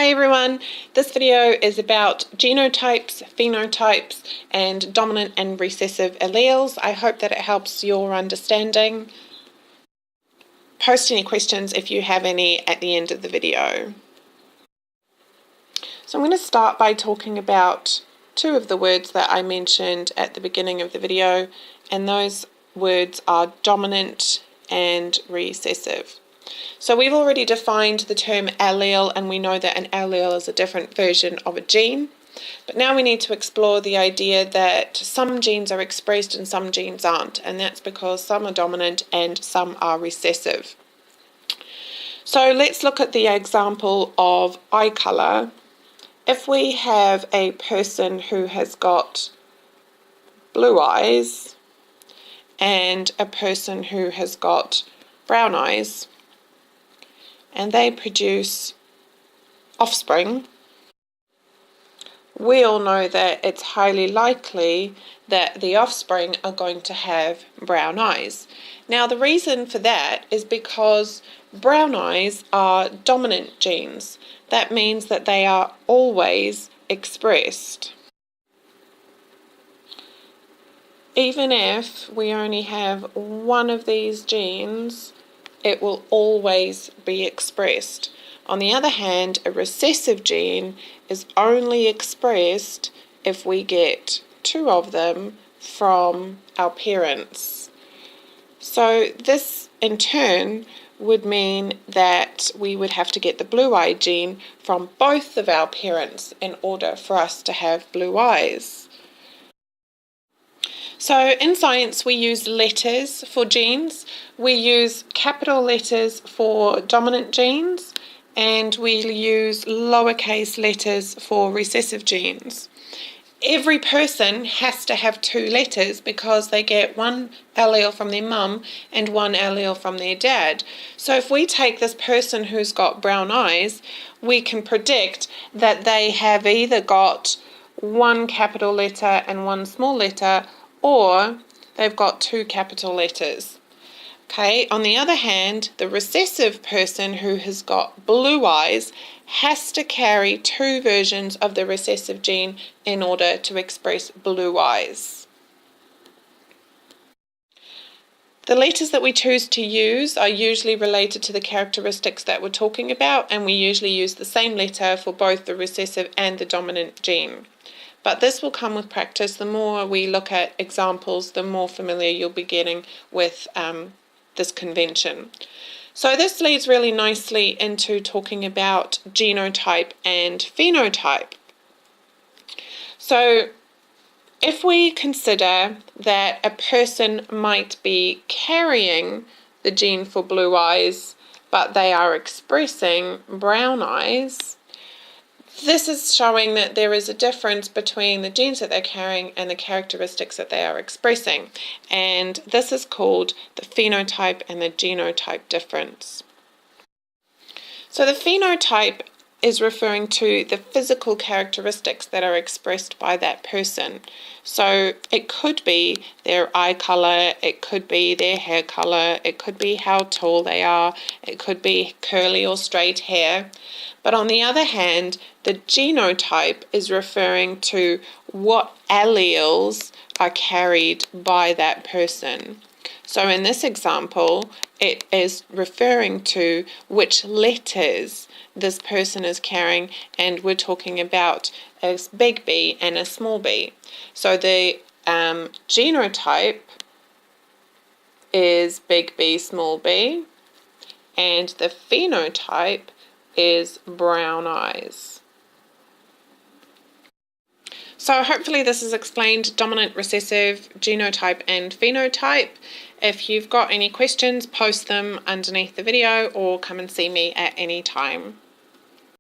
Hi everyone, this video is about genotypes, phenotypes, and dominant and recessive alleles. I hope that it helps your understanding. Post any questions if you have any at the end of the video. So I'm going to start by talking about two of the words that I mentioned at the beginning of the video, and those words are dominant and recessive. So we've already defined the term allele, and we know that an allele is a different version of a gene. But now we need to explore the idea that some genes are expressed and some genes aren't, and that's because some are dominant and some are recessive. So let's look at the example of eye color. If we have a person who has got blue eyes and a person who has got brown eyes, and they produce offspring, we all know that it's highly likely that the offspring are going to have brown eyes. Now, the reason for that is because brown eyes are dominant genes. That means that they are always expressed. Even if we only have one of these genes, it will always be expressed. On the other hand, a recessive gene is only expressed if we get two of them from our parents. So this in turn would mean that we would have to get the blue-eye gene from both of our parents in order for us to have blue eyes. So in science we use letters for genes. We use capital letters for dominant genes, and we use lowercase letters for recessive genes. Every person has to have two letters because they get one allele from their mum and one allele from their dad. So if we take this person who's got brown eyes, we can predict that they have either got one capital letter and one small letter, or they've got two capital letters. Okay, on the other hand, the recessive person who has got blue eyes has to carry two versions of the recessive gene in order to express blue eyes. The letters that we choose to use are usually related to the characteristics that we're talking about, and we usually use the same letter for both the recessive and the dominant gene. But this will come with practice. The more we look at examples, the more familiar you'll be getting with this convention. So this leads really nicely into talking about genotype and phenotype. So if we consider that a person might be carrying the gene for blue eyes, but they are expressing brown eyes, this is showing that there is a difference between the genes that they're carrying and the characteristics that they are expressing. And this is called the phenotype and the genotype difference. So the phenotype is referring to the physical characteristics that are expressed by that person. So it could be their eye color, it could be their hair color, it could be how tall they are, it could be curly or straight hair. But on the other hand, the genotype is referring to what alleles are carried by that person. So in this example, it is referring to which letters this person is carrying, and we're talking about a big B and a small b. So the genotype is big B, small b, and the phenotype is brown eyes. So hopefully this has explained dominant, recessive, genotype and phenotype. If you've got any questions, post them underneath the video or come and see me at any time.